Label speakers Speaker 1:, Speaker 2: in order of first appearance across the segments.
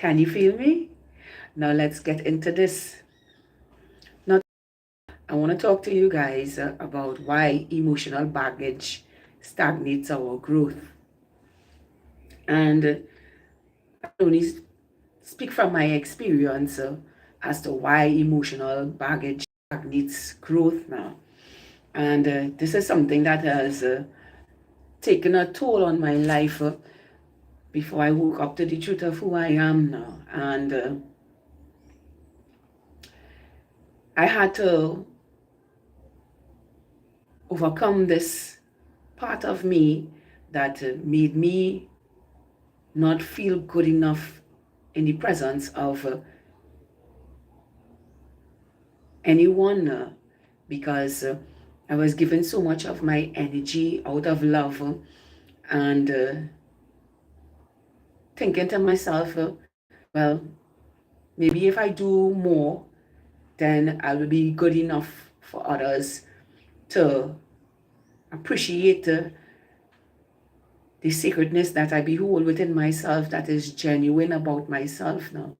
Speaker 1: Can you feel me? Now let's get into this. Now, I want to talk to you guys about why emotional baggage stagnates our growth. And I only speak from my experience as to why emotional baggage stagnates growth now. And this is something that has taken a toll on my life before I woke up to the truth of who I am now. And I had to overcome this part of me that made me not feel good enough in the presence of anyone because I was given so much of my energy out of love and thinking to myself, well, maybe if I do more, then I will be good enough for others to appreciate the sacredness that I behold within myself, that is genuine about myself now.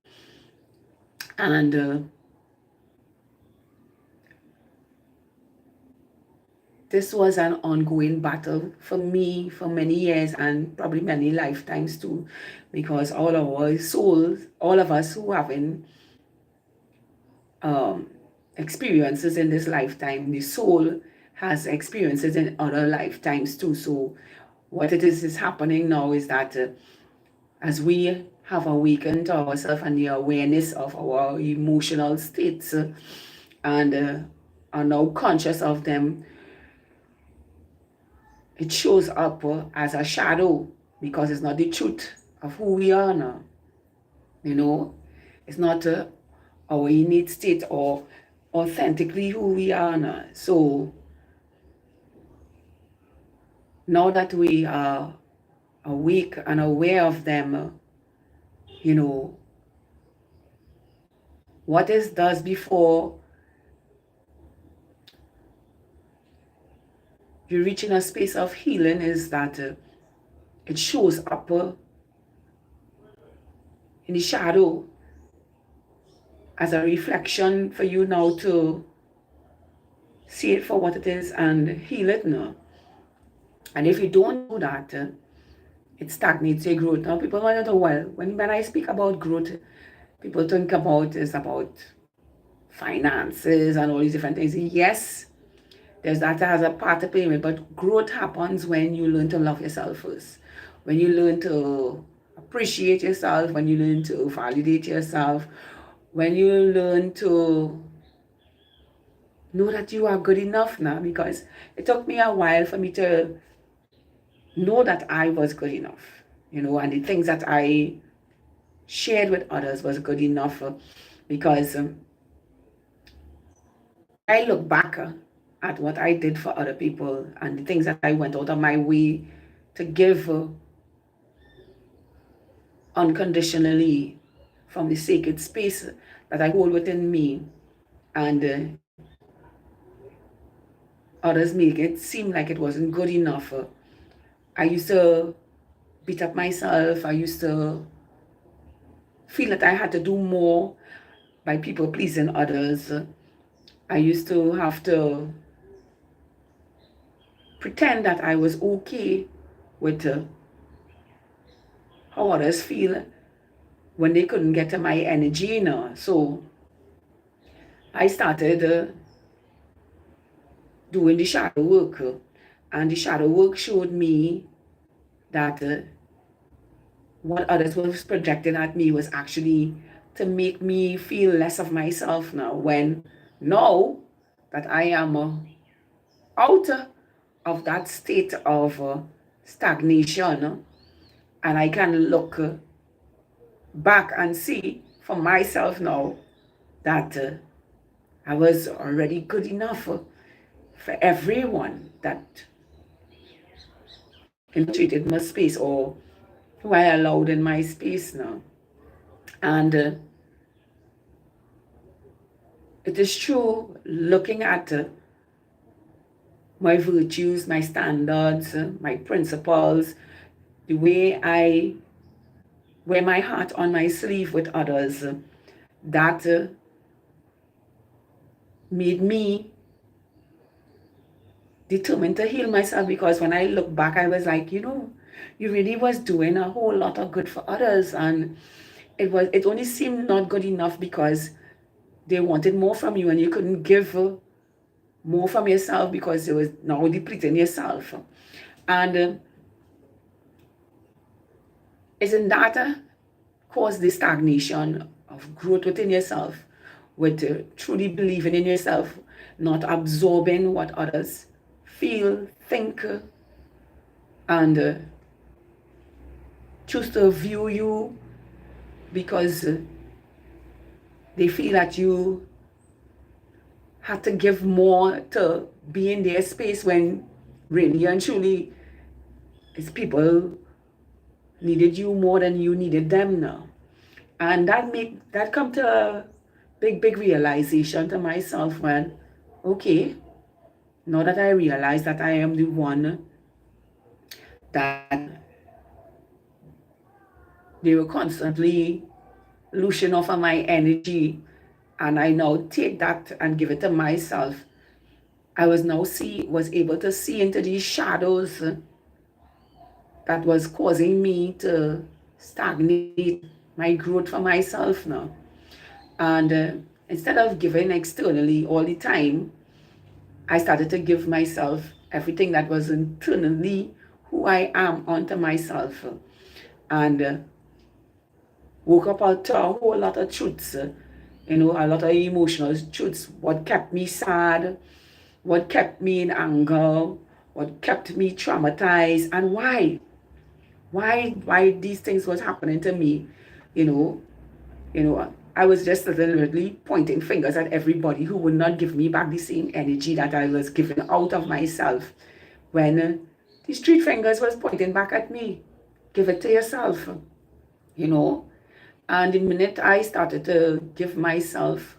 Speaker 1: And this was an ongoing battle for me for many years and probably many lifetimes too, because all our souls, all of us who have experiences in this lifetime, the soul has experiences in other lifetimes too. So what it is happening now is that as we have awakened to ourselves and the awareness of our emotional states and are now conscious of them, it shows up as a shadow because it's not the truth of who we are now. You know, it's not our innate state or authentically who we are now. So now that we are awake and aware of them, you know, what is does before you reach in a space of healing is that it shows up in the shadow as a reflection for you now to see it for what it is and heal it now. And if you don't do that, it stagnates your growth. Now people want to know, well, when I speak about growth, people think about is about finances and all these different things. Yes, there's that has a part to play with, but growth happens when you learn to love yourself first. When you learn to appreciate yourself, when you learn to validate yourself, when you learn to know that you are good enough now, because it took me a while for me to know that I was good enough, you know, and the things that I shared with others was good enough because I look back at what I did for other people and the things that I went out of my way to give unconditionally from the sacred space that I hold within me, and others make it seem like it wasn't good enough. I used to beat up myself. I used to feel that I had to do more by people pleasing others. I used to have to pretend that I was okay with how others feel when they couldn't get to my energy, you know. So I started doing the shadow work, and the shadow work showed me that what others was projecting at me was actually to make me feel less of myself now. When now that I am out of that state of stagnation, and I can look back and see for myself now that I was already good enough for everyone that infiltrated my space or who I allowed in my space now. And it is true, looking at my virtues, my standards, my principles, the way I wear my heart on my sleeve with others, that made me determined to heal myself, because when I look back, I was like, you really was doing a whole lot of good for others, and it only seemed not good enough because they wanted more from you and you couldn't give more from yourself because it was now depleting yourself. And isn't that cause the stagnation of growth within yourself, with truly believing in yourself, not absorbing what others feel, think, and choose to view you because they feel that you had to give more to be in their space, when really and truly it's people needed you more than you needed them now. And that come to a big realization to myself when, okay, now that I realize that I am the one that they were constantly looshing off of my energy, and I now take that and give it to myself, I was able to see into these shadows that was causing me to stagnate my growth for myself now. And instead of giving externally all the time, I started to give myself everything that was internally who I am onto myself. And woke up to a whole lot of truths, a lot of emotional truths. What kept me sad, what kept me in anger, what kept me traumatized, and why these things was happening to me. I was just literally pointing fingers at everybody who would not give me back the same energy that I was giving out of myself, when the street fingers was pointing back at me. Give it to yourself, And the minute I started to give myself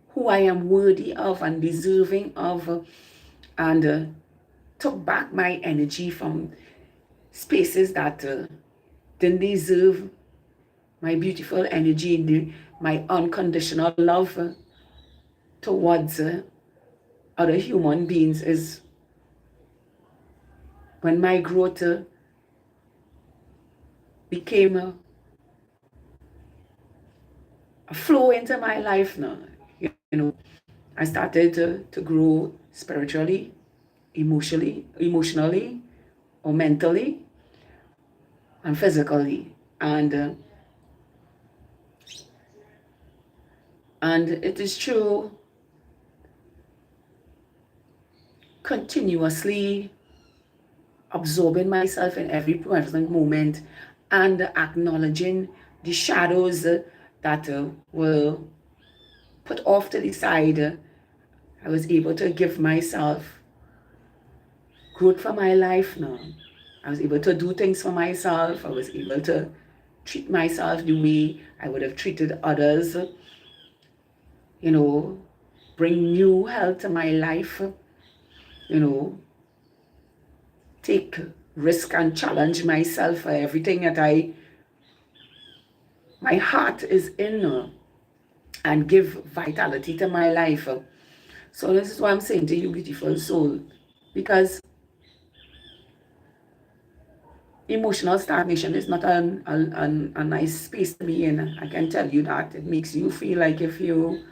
Speaker 1: who I am worthy of and deserving of, and took back my energy from spaces that didn't deserve my beautiful energy, my unconditional love towards other human beings, is when my growth became a flow into my life now. I started to grow spiritually, emotionally, or mentally, and physically. And it is true, continuously absorbing myself in every present moment and acknowledging the shadows that were put off to the side. I was able to give myself growth for my life now. I was able to do things for myself. I was able to treat myself the way I would have treated others, bring new health to my life, take risk and challenge myself for everything that my heart is in, and give vitality to my life. So this is what I'm saying to you, beautiful soul, because emotional stagnation is not a nice space to be in. I can tell you that. It makes you feel like if you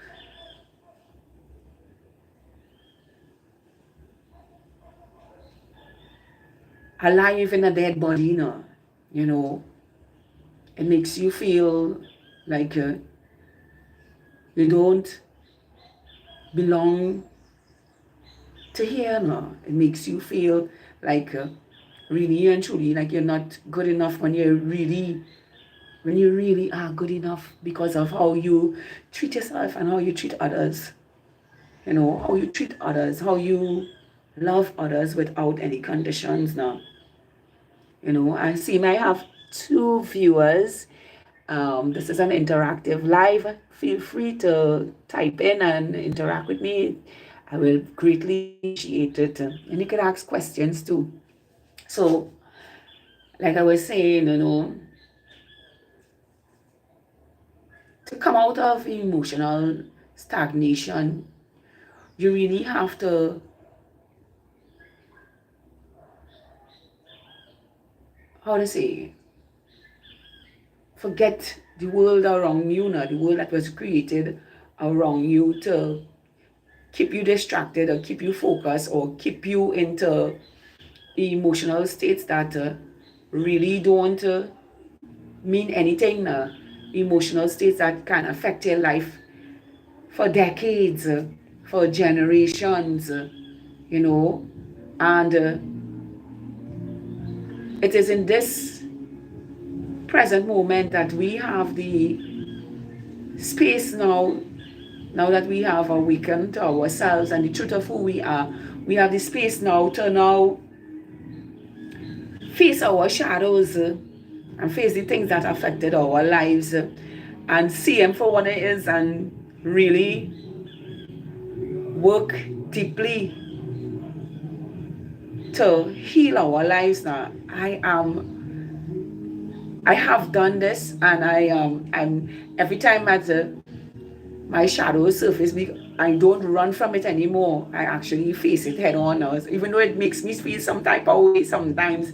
Speaker 1: alive in a dead body, it makes you feel like you don't belong to here now. It makes you feel like really and truly like you're not good enough, when you really are good enough, because of how you treat yourself and how you treat others. How you treat others, how you love others without any conditions now. I see I have 2 viewers. This is an interactive live. Feel free to type in and interact with me. I will greatly appreciate it. And you can ask questions too. So like I was saying, you know, to come out of emotional stagnation, you really have to, how to say, forget the world around you now, the world that was created around you to keep you distracted or keep you focused or keep you into emotional states that really don't mean anything now. Emotional states that can affect your life for decades, for generations, you know. And it is in this present moment that we have the space now that we have awakened to ourselves and the truth of who we have the space now to now face our shadows and face the things that affected our lives and see them for what it is and really work deeply to heal our lives now. I have done this, and I'm every time at my shadow surface, I don't run from it anymore. I actually face it head on now. Even though it makes me feel some type of way sometimes,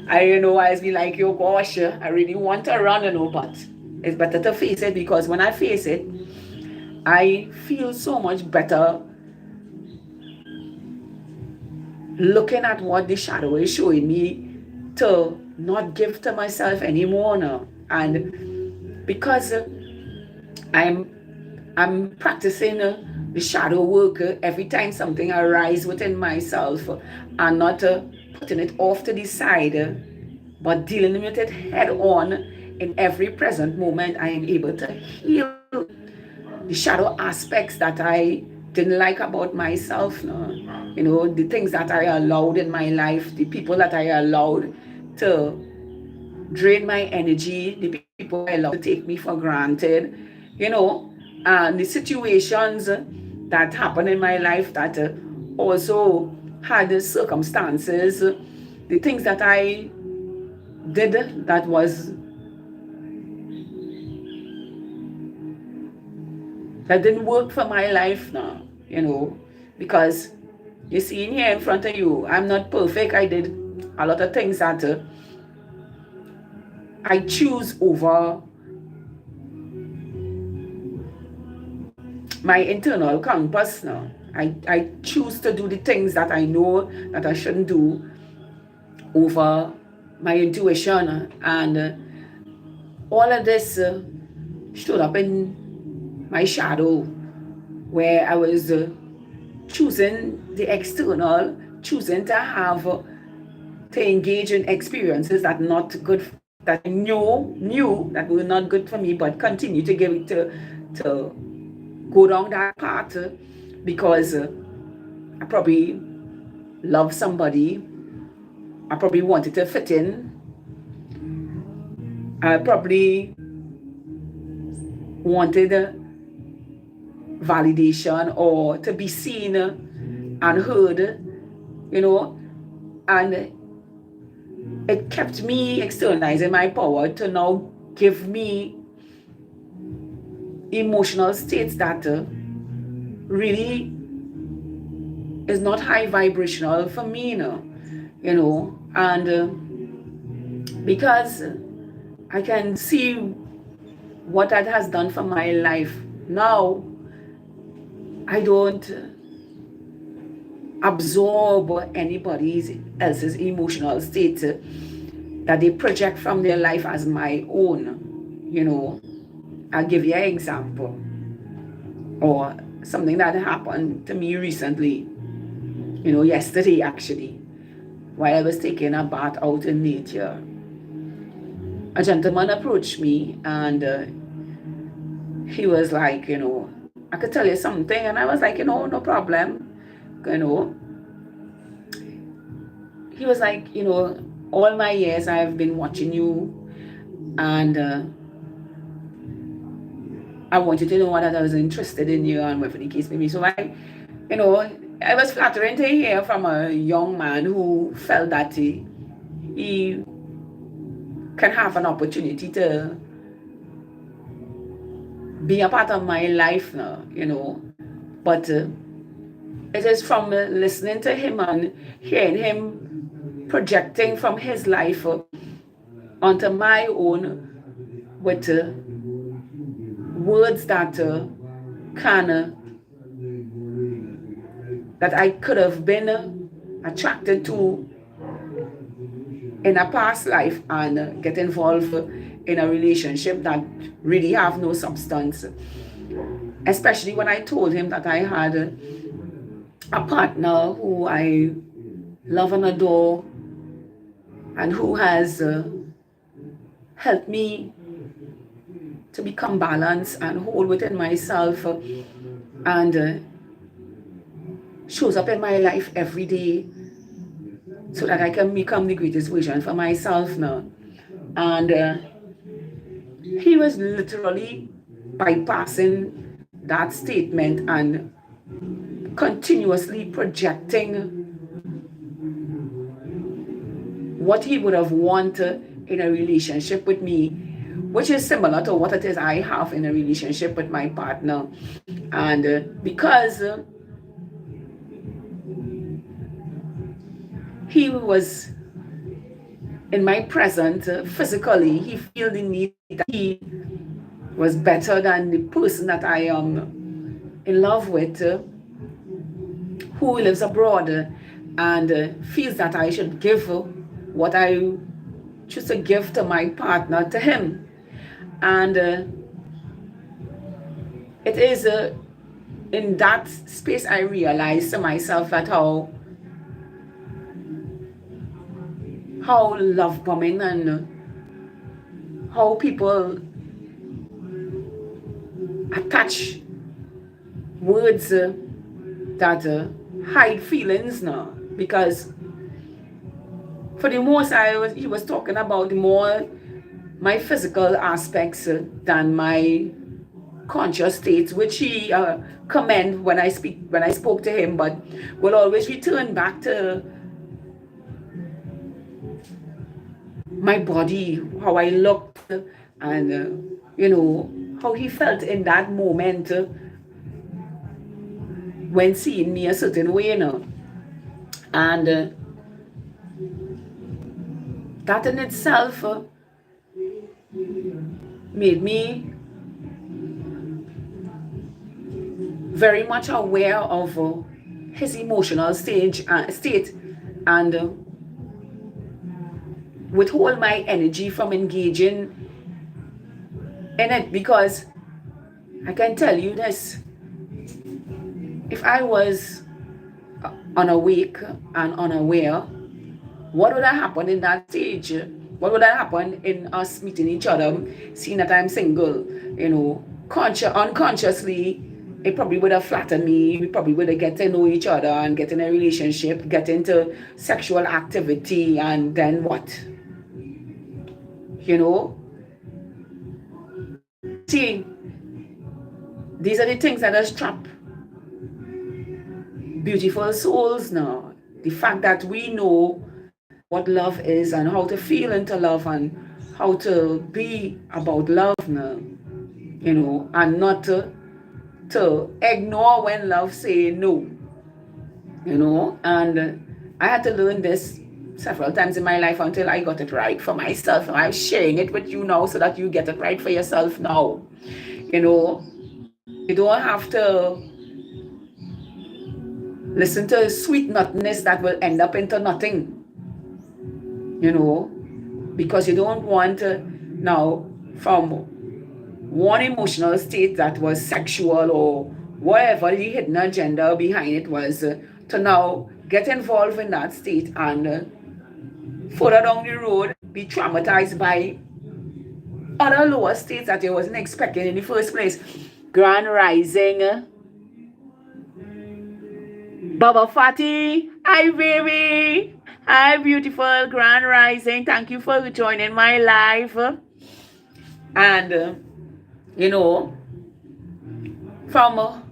Speaker 1: I be like, oh gosh, I really want to run, but it's better to face it, because when I face it, I feel so much better looking at what the shadow is showing me to not give to myself anymore now. And because I'm I'm practicing the shadow work every time something arises within myself, and not putting it off to the side, but dealing with it head on in every present moment. I am able to heal the shadow aspects that I didn't like about myself. The things that I allowed in my life, the people that I allowed to drain my energy, the people I allowed to take me for granted, and the situations that happened in my life that also had the circumstances, the things that I did that didn't work for my life now, because you see in here in front of you, I'm not perfect. I did a lot of things that I choose over my internal compass now. I choose to do the things that I know that I shouldn't do over my intuition. And all of this showed up in my shadow, where I was choosing the external, choosing to to engage in experiences that I knew that were not good for me, but continue to give it to go down that path because I probably love somebody. I probably wanted to fit in. I probably wanted validation or to be seen and heard, and it kept me externalizing my power to now give me emotional states that really is not high vibrational for me now, and because I can see what that has done for my life. Now I don't absorb anybody else's emotional state that they project from their life as my own. I'll give you an example, or something that happened to me recently, yesterday actually, while I was taking a bath out in nature. A gentleman approached me, and he was like, I could tell you something. And I was like, no problem. He was like, all my years I've been watching you, and I want you to know that I was interested in you, and whatever the case may be. So I was flattering to hear from a young man who felt that he can have an opportunity to be a part of my life now, but it is from listening to him and hearing him projecting from his life onto my own with words that that I could have been attracted to in a past life and get involved in a relationship that really have no substance. Especially when I told him that I had a partner who I love and adore and who has helped me to become balanced and whole within myself and shows up in my life every day so that I can become the greatest version for myself now. And he was literally bypassing that statement and continuously projecting what he would have wanted in a relationship with me, which is similar to what it is I have in a relationship with my partner. And because he was in my present physically, he felt the need that he was better than the person that I am in love with, who lives abroad, and feels that I should give what I choose to give to my partner to him. And it is in that space I realized to myself that how love bombing and how people attach words that hide feelings now. Because for the most he was talking about more my physical aspects than my conscious states, which he commend when I spoke to him, but will always return back to my body, how I looked, and how he felt in that moment when seeing me a certain way, and that in itself made me very much aware of his emotional state and withhold my energy from engaging in it, because I can tell you this: if I was unawake and unaware, what would have happened in that stage? What would have happened in us meeting each other, seeing that I'm single? Unconsciously, it probably would have flattered me. We probably would have get to know each other and get in a relationship, get into sexual activity, and then what? See, these are the things that has trapped beautiful souls now. The fact that we know what love is and how to feel into love and how to be about love now, and not to ignore when love say no, and I had to learn this several times in my life until I got it right for myself. And I'm sharing it with you now so that you get it right for yourself now. You don't have to listen to sweet nothingness that will end up into nothing, because you don't want now from one emotional state that was sexual or whatever the hidden agenda behind it was, to now get involved in that state and further down the road be traumatized by other lower states that you wasn't expecting in the first place. Grand Rising. Baba Fati, hi baby, hi beautiful Grand Rising. Thank you for joining my live. And from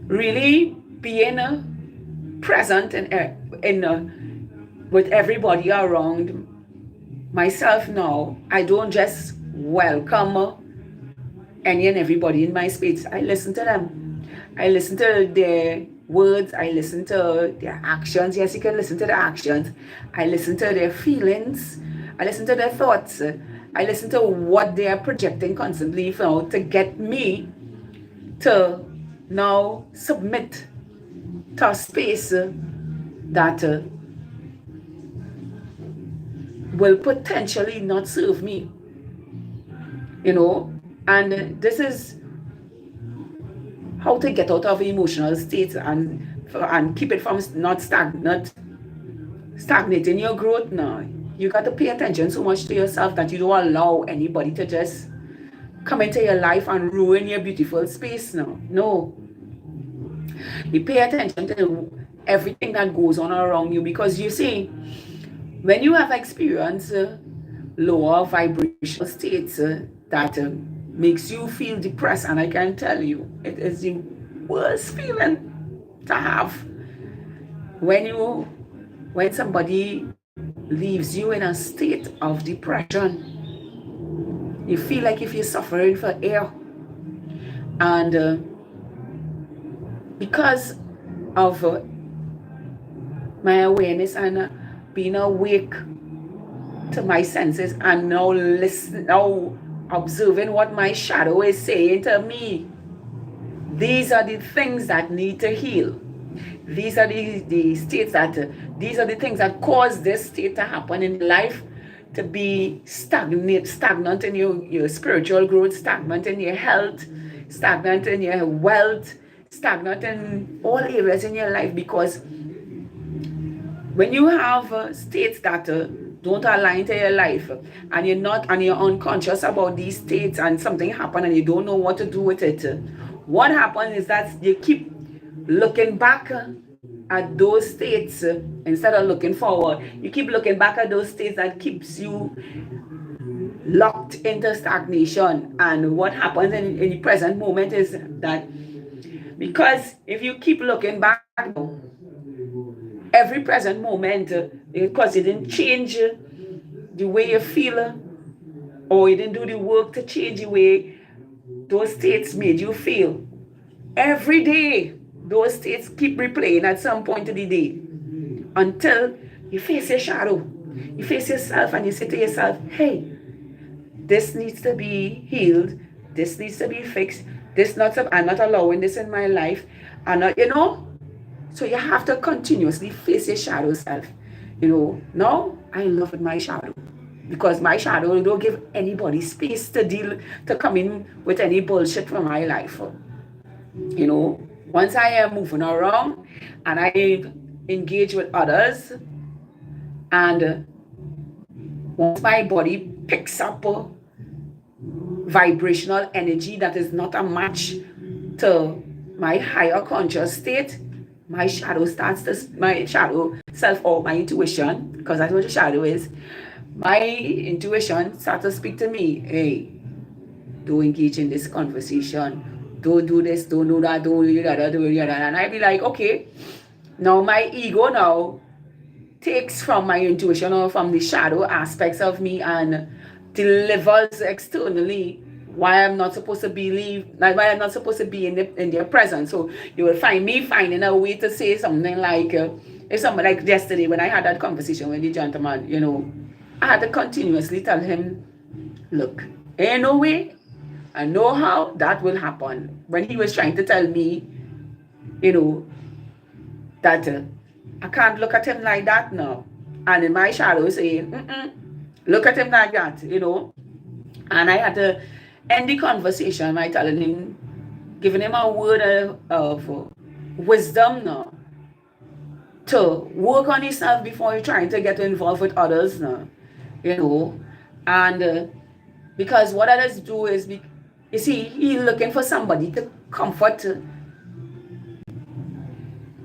Speaker 1: really being present in with everybody around myself now, I don't just welcome any and everybody in my space. I listen to them. I listen to their words. I listen to their actions. Yes, you can listen to the actions. I listen to their feelings. I listen to their thoughts. I listen to what they are projecting constantly for to get me to now submit to a space that will potentially not serve me. And this is how to get out of emotional states and keep it from not stagnating your growth now. You got to pay attention so much to yourself that you don't allow anybody to just come into your life and ruin your beautiful space now. No. You pay attention to everything that goes on around you, because you see, when you have experienced lower vibrational states that makes you feel depressed, and I can tell you, it is the worst feeling to have when somebody leaves you in a state of depression. You feel like if you're suffering for air. And because of my awareness and being awake to my senses, and now observing what my shadow is saying to me, these are the things that need to heal. These are the states these are the things that cause this state to happen in life, to be stagnant in your spiritual growth, stagnant in your health, stagnant in your wealth, stagnant in all areas in your life. Because when you have states that don't align to your life, and you're unconscious about these states, and something happen and you don't know what to do with it, what happens is that you keep looking back at those states instead of looking forward. You keep looking back at those states that keeps you locked into stagnation. And what happens in the present moment is that, because if you keep looking back every present moment, because you didn't change the way you feel, or you didn't do the work to change the way those states made you feel, every day those states keep replaying at some point of the day, until you face your shadow, you face yourself, and you say to yourself, hey, this needs to be healed, this needs to be fixed, I'm not allowing this in my life. So you have to continuously face your shadow self. Now I love my shadow, because my shadow don't give anybody space to come in with any bullshit from my life. Once I am moving around and I engage with others, and once my body picks up vibrational energy that is not a match to my higher conscious state, my shadow self, or my intuition, because that's what the shadow is, my intuition starts to speak to me. Hey, don't engage in this conversation, don't do this, don't do that, don't do that, don't do that. And I be like, okay, now my ego now takes from my intuition, or from the shadow aspects of me, and delivers externally why I'm not supposed to why I'm not supposed to be in their presence. So you will find me finding a way to say something like, if somebody, like yesterday when I had that conversation with the gentleman, I had to continuously tell him, look, ain't no way, I know how that will happen. When he was trying to tell me, that I can't look at him like that now. And in my shadow saying, look at him like that, And I had to end the conversation by telling him, giving him a word of wisdom now, to work on himself before you're trying to get involved with others now, And because what others do is, you see, he's looking for somebody to comfort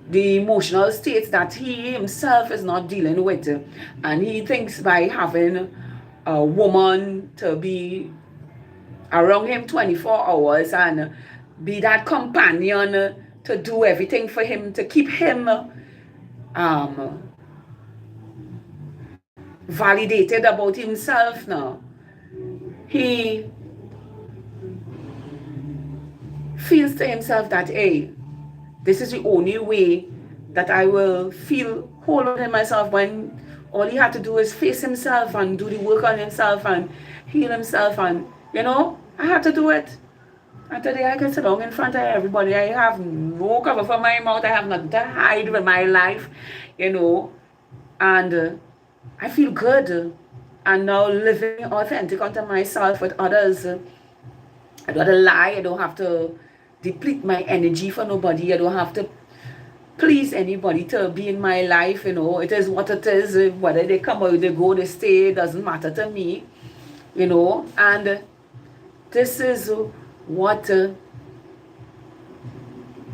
Speaker 1: the emotional states that he himself is not dealing with. And he thinks by having a woman to be around him 24 hours and be that companion to do everything for him, to keep him validated about himself now. He feels to himself that, hey, this is the only way that I will feel whole within myself, when all he had to do is face himself and do the work on himself and heal himself. And, I had to do it. And today I can sit down in front of everybody. I have no cover for my mouth. I have nothing to hide with my life, and I feel good. And now living authentic unto myself with others. I don't have to lie. I don't have to deplete my energy for nobody. I don't have to please anybody to be in my life. It is what it is. Whether they come or they go, they stay, it doesn't matter to me. And this is what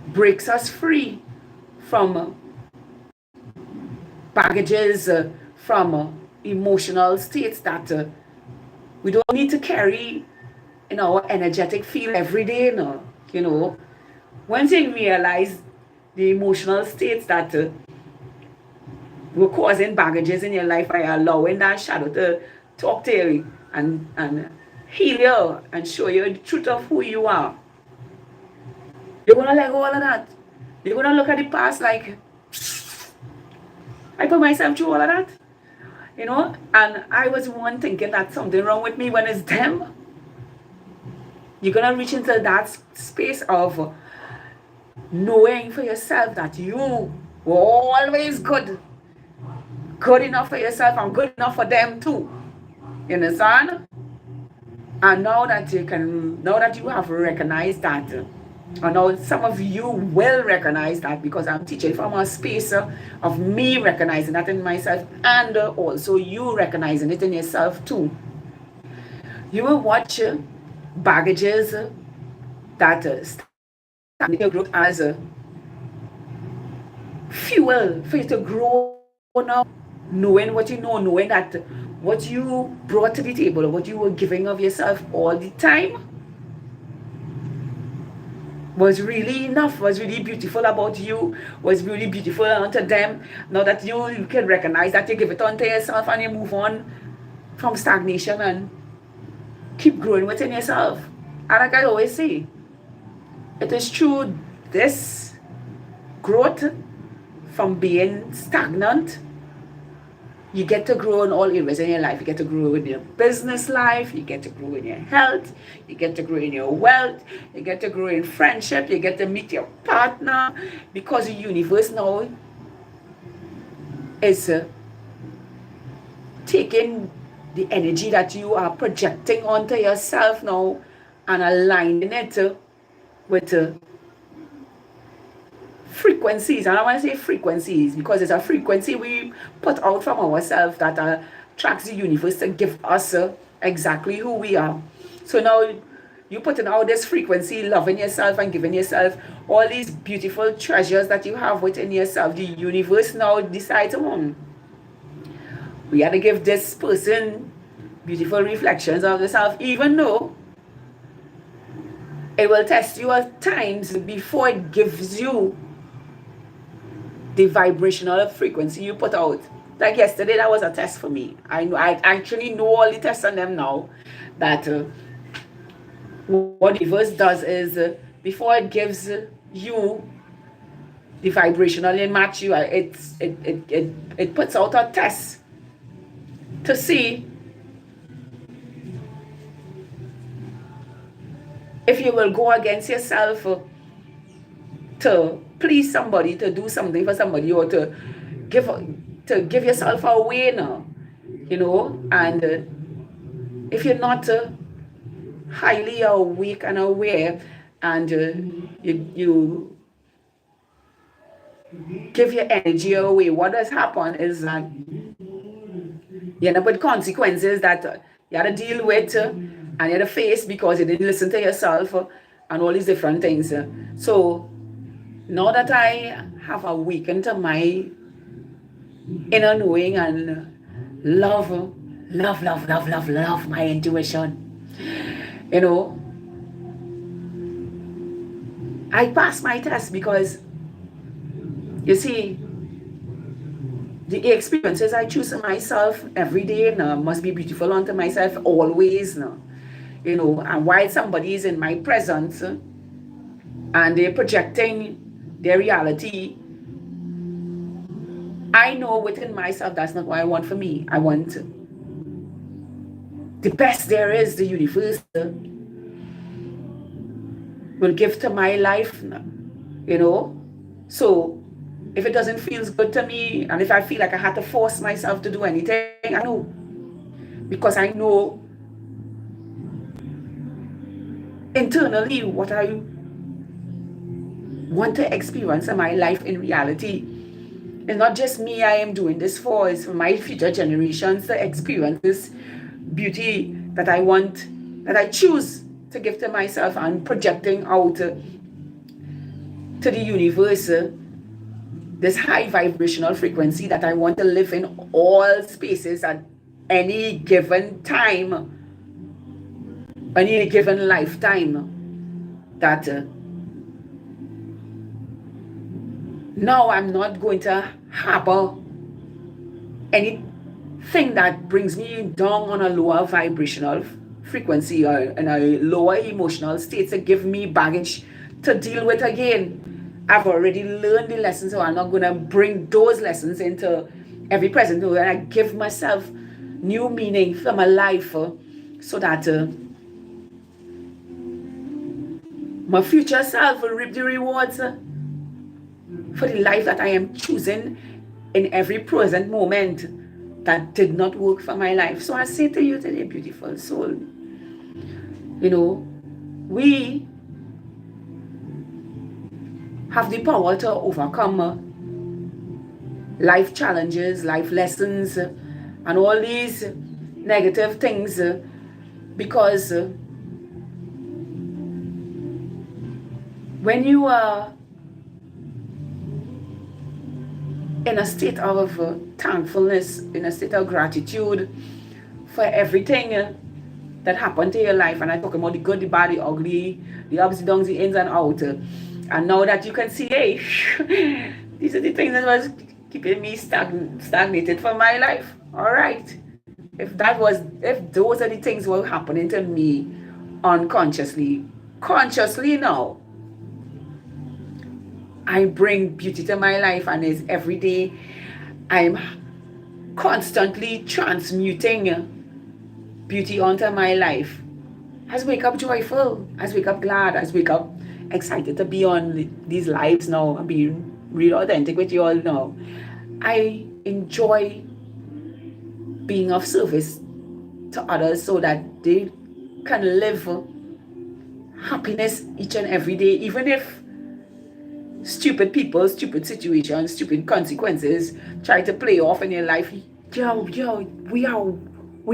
Speaker 1: breaks us free from baggages, from emotional states that we don't need to carry in our energetic field every day now. Once you realize the emotional states that were causing baggages in your life by allowing that shadow to talk to you and heal you and show you the truth of who you are, you're going to let go of all of that. You're going to look at the past like, I put myself through all of that, and I was one thinking that something wrong with me when it's them. You're going to reach into that space of knowing for yourself that you were always good enough for yourself and good enough for them too. You understand? And now that you have recognized that, and now some of you will recognize that, because I'm teaching from a space of me recognizing that in myself, and also you recognizing it in yourself too. You will watch baggages that stand in your growth as fuel for you to grow now, knowing what you know, knowing that what you brought to the table, what you were giving of yourself all the time, was really enough, was really beautiful about you, was really beautiful unto them. Now that you can recognize that, you give it unto yourself and you move on from stagnation and keep growing within yourself. And like I always say, it is true, this growth from being stagnant, you get to grow in all areas in your life. You get to grow in your business life, you get to grow in your health, you get to grow in your wealth, you get to grow in friendship, you get to meet your partner, because the universe now is taking the energy that you are projecting onto yourself now and aligning it with frequencies. And I want to say frequencies because it's a frequency we put out from ourselves that attracts the universe to give us exactly who we are. So now you're putting out this frequency, loving yourself and giving yourself all these beautiful treasures that you have within yourself. The universe now decides, we had to give this person beautiful reflections of yourself, even though it will test you at times before it gives you the vibrational frequency you put out. Like yesterday, that was a test for me. I actually know all the tests on them now. That what the universe does is before it gives you the vibrational match you, it puts out a test to see if you will go against yourself to please somebody, to do something for somebody, or to give yourself away now, and if you're not highly awake and aware, and you give your energy away, what has happened is that you end up with consequences that you had to deal with and you had to face because you didn't listen to yourself and all these different things. So now that I have awakened to my inner knowing and love my intuition, I passed my test because, you see, the experiences I choose myself every day must be beautiful unto myself always. And while somebody is in my presence and they're projecting their reality, I know within myself that's not what I want for me. I want the best there is, the universe will give to my life, So if it doesn't feel good to me, and if I feel like I had to force myself to do anything, I know. Because I know internally what I want to experience in my life in reality. It's not just me I am doing this for, it's for my future generations to experience this beauty that I want, that I choose to give to myself and projecting out to the universe, this high vibrational frequency that I want to live in all spaces at any given time, any given lifetime, that now I'm not going to harbor anything that brings me down on a lower vibrational frequency or in a lower emotional state to give me baggage to deal with again. I've already learned the lessons, so I'm not going to bring those lessons into every present. And I give myself new meaning for my life so that my future self will reap the rewards for the life that I am choosing in every present moment that did not work for my life. So I say to you today, beautiful soul, we have the power to overcome life challenges, life lessons, and all these negative things because when you are in a state of thankfulness, in a state of gratitude for everything that happened to your life, and I talk about the good, the bad, the ugly, the ups, the downs, the ins and outs, and now that you can see, hey, these are the things that was keeping me stagnated for my life. All right, if those are the things were happening to me unconsciously, consciously now, I bring beauty to my life, and it's every day I'm constantly transmuting beauty onto my life. I wake up joyful, I wake up glad, I wake up excited to be on these lives now and be real authentic with you all now. I enjoy being of service to others so that they can live happiness each and every day, even if stupid people, stupid situations, stupid consequences try to play off in your life. We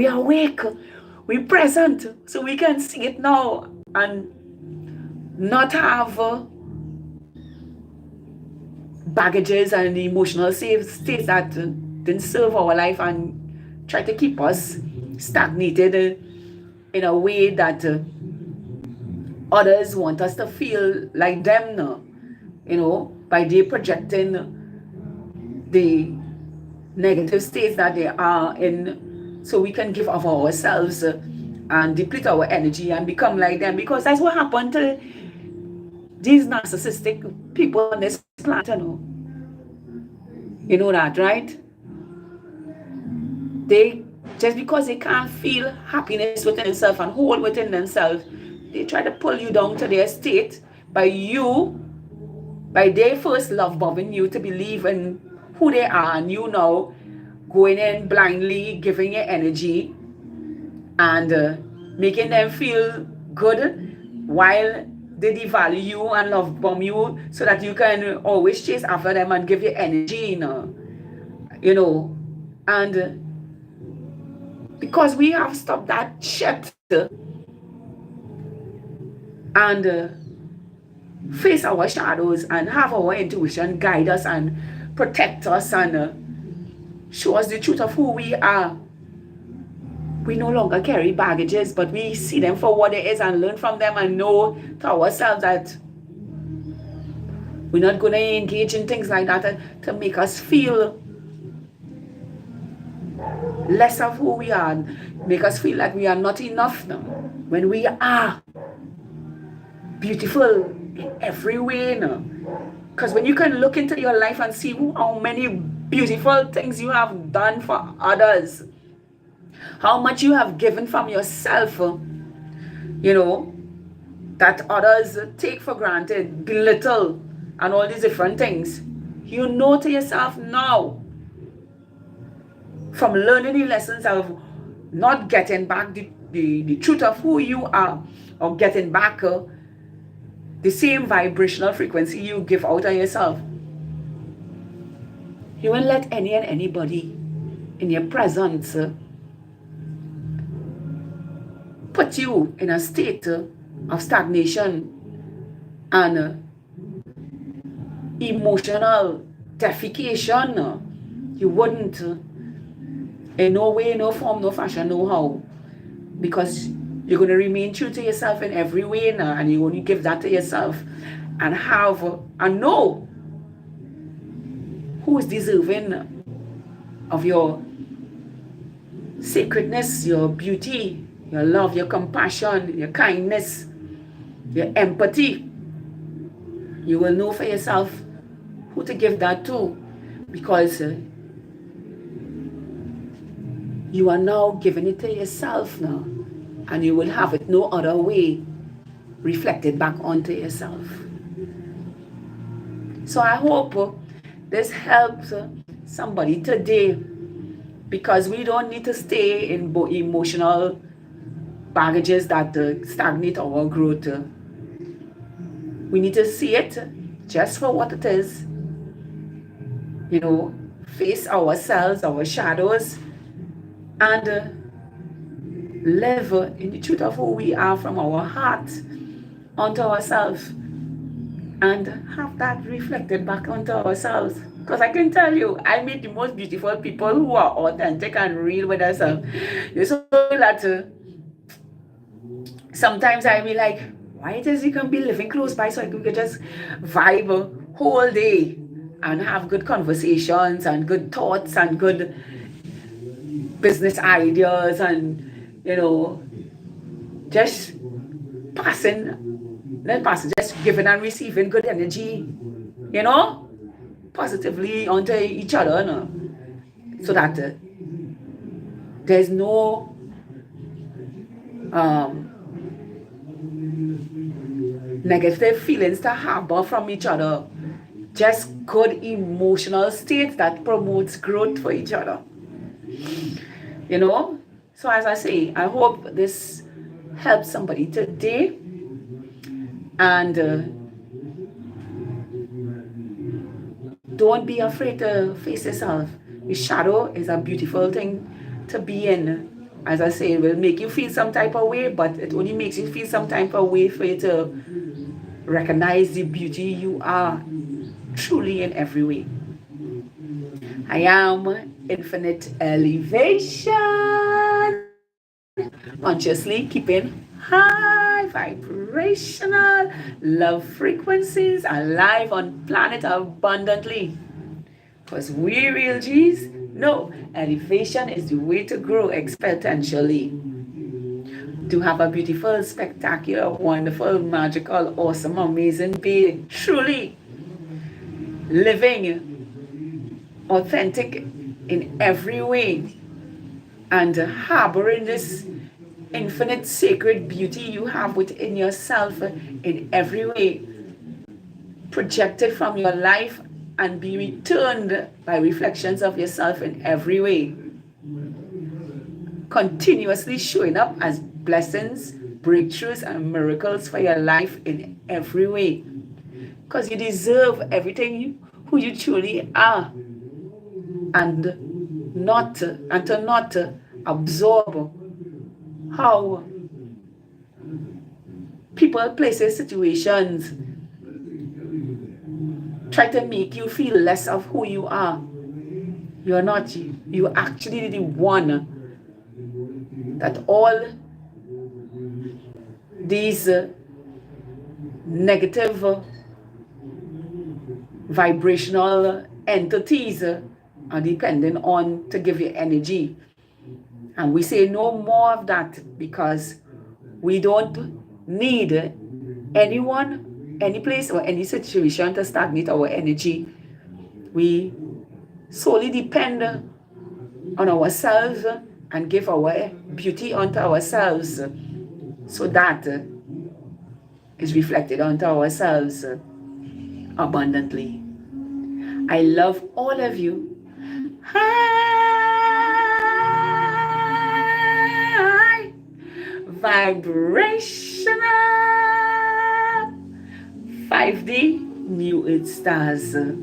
Speaker 1: are awake, we present, so we can see it now and not have baggages and emotional states that didn't serve our life and try to keep us stagnated in a way that others want us to feel like them now. By they projecting the negative states that they are in, so we can give of ourselves and deplete our energy and become like them, because that's what happened to these narcissistic people on this planet. You know that, right? They just because they can't feel happiness within themselves and hold within themselves, they try to pull you down to their state by their first love bombing you to believe in who they are, and you now going in blindly giving your energy and making them feel good while they devalue you and love bomb you so that you can always chase after them and give your energy, and because we have stopped that shit and face our shadows and have our intuition guide us and protect us and show us the truth of who we are. We no longer carry baggages, but we see them for what it is and learn from them and know to ourselves that we're not going to engage in things like that to make us feel less of who we are, make us feel like we are not enough now, when we are beautiful in every way now. Because when you can look into your life and see how many beautiful things you have done for others, how much you have given from yourself, you know, that others take for granted, belittle, and all these different things. You know to yourself now, from learning the lessons of not getting back the truth of who you are, or getting back the same vibrational frequency you give out of yourself. You won't let any and anybody in your presence put you in a state of stagnation and emotional defecation. You wouldn't, in no way, no form, no fashion, no how, because you're going to remain true to yourself in every way now, and you only give that to yourself, and have and know who is deserving of your sacredness, your beauty, your love, your compassion, your kindness, your empathy. You will know for yourself who to give that to, because you are now giving it to yourself now, and you will have it no other way reflected back onto yourself. So I hope this helps somebody today, because we don't need to stay in emotional baggages that stagnate our growth. We need to see it just for what it is. You know, face ourselves, our shadows, and live in the truth of who we are from our heart onto ourselves, and have that reflected back onto ourselves. Because I can tell you, I meet the most beautiful people who are authentic and real with themselves. You saw that sometimes I be like, why it is you can be living close by so we could just vibe whole day and have good conversations and good thoughts and good business ideas, and you know, just just giving and receiving good energy, you know, positively onto each other, no? So that there's no negative feelings to harbor from each other. Just good emotional states that promotes growth for each other. You know? So as I say, I hope this helps somebody today. And don't be afraid to face yourself. The shadow is a beautiful thing to be in. As I say, it will make you feel some type of way, but it only makes you feel some type of way for you to recognize the beauty you are truly in every way. I am infinite elevation, consciously keeping high vibrational love frequencies alive on planet abundantly. Because we real G's know elevation is the way to grow exponentially. To have a beautiful, spectacular, wonderful, magical, awesome, amazing being, truly living authentic in every way, and harboring this infinite sacred beauty you have within yourself in every way, projected from your life and be returned by reflections of yourself in every way, continuously showing up as blessings, breakthroughs, and miracles for your life in every way, because you deserve everything who you truly are, and to not absorb how people, places, situations try to make you feel less of who you are. You're not. You're actually the one that all these negative vibrational entities are depending on to give you energy. And we say no more of that because we don't need anyone, any place, or any situation to stagnate our energy. We solely depend on ourselves and give our beauty unto ourselves, so that is reflected onto ourselves abundantly. I love all of you. High vibrational 5D New Earth stars. Let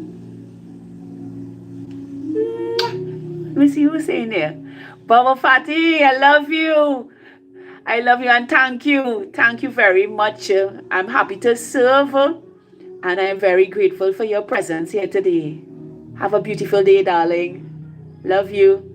Speaker 1: me see who's saying there. Baba Fati, I love you. I love you and thank you. Thank you very much. I'm happy to serve and I'm very grateful for your presence here today. Have a beautiful day, darling. Love you.